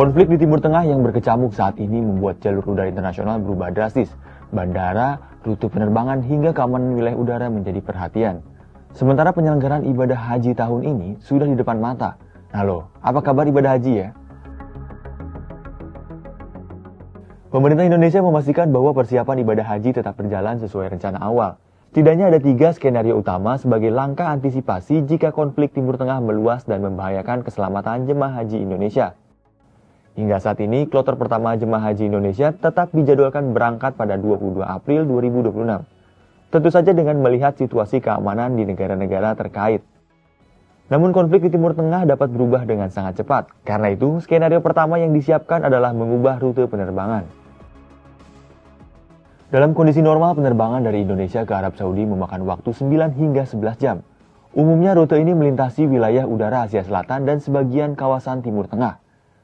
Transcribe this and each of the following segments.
Konflik di Timur Tengah yang berkecamuk saat ini membuat jalur udara internasional berubah drastis. Bandara, rute penerbangan, hingga keamanan wilayah udara menjadi perhatian. Sementara penyelenggaraan ibadah haji tahun ini sudah di depan mata. Nah loh, apa kabar ibadah haji ya? Pemerintah Indonesia memastikan bahwa persiapan ibadah haji tetap berjalan sesuai rencana awal. Setidaknya ada 3 skenario utama sebagai langkah antisipasi jika konflik Timur Tengah meluas dan membahayakan keselamatan jemaah haji Indonesia. Hingga saat ini, kloter pertama jemaah haji Indonesia tetap dijadwalkan berangkat pada 22 April 2026. Tentu saja dengan melihat situasi keamanan di negara-negara terkait. Namun konflik di Timur Tengah dapat berubah dengan sangat cepat. Karena itu, skenario pertama yang disiapkan adalah mengubah rute penerbangan. Dalam kondisi normal, penerbangan dari Indonesia ke Arab Saudi memakan waktu 9 hingga 11 jam. Umumnya rute ini melintasi wilayah udara Asia Selatan dan sebagian kawasan Timur Tengah.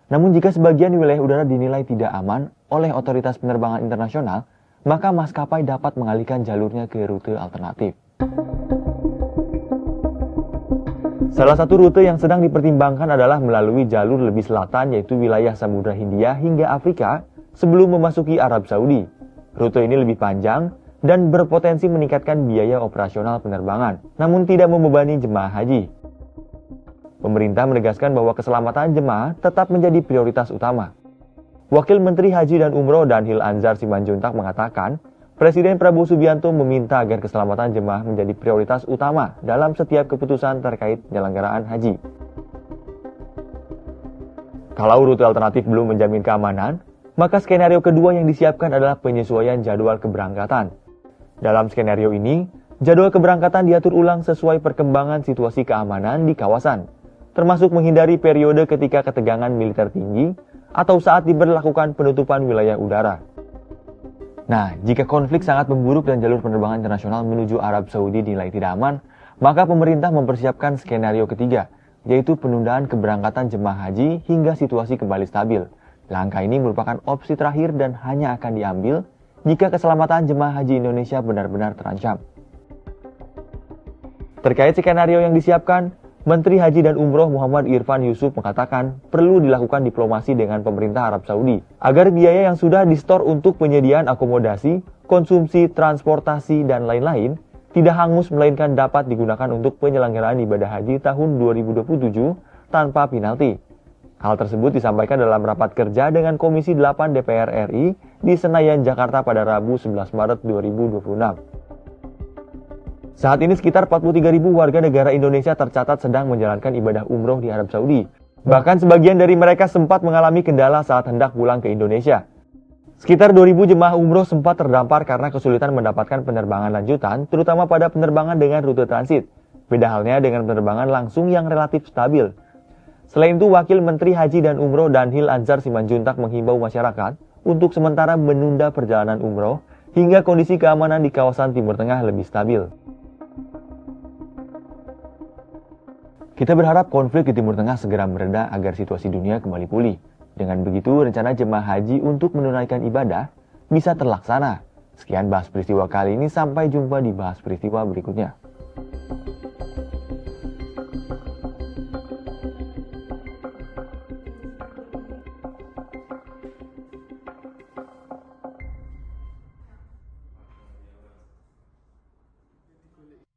Namun jika sebagian wilayah udara dinilai tidak aman oleh otoritas penerbangan internasional, maka maskapai dapat mengalihkan jalurnya ke rute alternatif. Salah satu rute yang sedang dipertimbangkan adalah melalui jalur lebih selatan, yaitu wilayah Samudra Hindia hingga Afrika sebelum memasuki Arab Saudi. Rute ini lebih panjang dan berpotensi meningkatkan biaya operasional penerbangan, namun tidak membebani jemaah haji. Pemerintah menegaskan bahwa keselamatan jemaah tetap menjadi prioritas utama. Wakil Menteri Haji dan Umroh Danhil Anzar Simanjuntak mengatakan, Presiden Prabowo Subianto meminta agar keselamatan jemaah menjadi prioritas utama dalam setiap keputusan terkait penyelenggaraan haji. Kalau rute alternatif belum menjamin keamanan, maka skenario kedua yang disiapkan adalah penyesuaian jadwal keberangkatan. Dalam skenario ini, jadwal keberangkatan diatur ulang sesuai perkembangan situasi keamanan di kawasan, termasuk menghindari periode ketika ketegangan militer tinggi atau saat diberlakukan penutupan wilayah udara. Nah, jika konflik sangat memburuk dan jalur penerbangan internasional menuju Arab Saudi dinilai tidak aman, maka pemerintah mempersiapkan skenario ketiga, yaitu penundaan keberangkatan jemaah haji hingga situasi kembali stabil. Langkah ini merupakan opsi terakhir dan hanya akan diambil jika keselamatan jemaah haji Indonesia benar-benar terancam. Terkait skenario yang disiapkan, Menteri Haji dan Umroh Muhammad Irfan Yusuf mengatakan perlu dilakukan diplomasi dengan pemerintah Arab Saudi agar biaya yang sudah disetor untuk penyediaan akomodasi, konsumsi, transportasi, dan lain-lain tidak hangus melainkan dapat digunakan untuk penyelenggaraan ibadah haji tahun 2027 tanpa penalti. Hal tersebut disampaikan dalam rapat kerja dengan Komisi 8 DPR RI di Senayan, Jakarta pada Rabu 11 Maret 2026. Saat ini sekitar 43.000 warga negara Indonesia tercatat sedang menjalankan ibadah umroh di Arab Saudi. Bahkan sebagian dari mereka sempat mengalami kendala saat hendak pulang ke Indonesia. Sekitar 2.000 jemaah umroh sempat terdampar karena kesulitan mendapatkan penerbangan lanjutan, terutama pada penerbangan dengan rute transit. Beda halnya dengan penerbangan langsung yang relatif stabil. Selain itu, Wakil Menteri Haji dan Umroh Danhil Anzar Simanjuntak menghimbau masyarakat untuk sementara menunda perjalanan umroh hingga kondisi keamanan di kawasan Timur Tengah lebih stabil. Kita berharap konflik di Timur Tengah segera mereda agar situasi dunia kembali pulih. Dengan begitu, rencana jemaah haji untuk menunaikan ibadah bisa terlaksana. Sekian bahas peristiwa kali ini, sampai jumpa di bahas peristiwa berikutnya.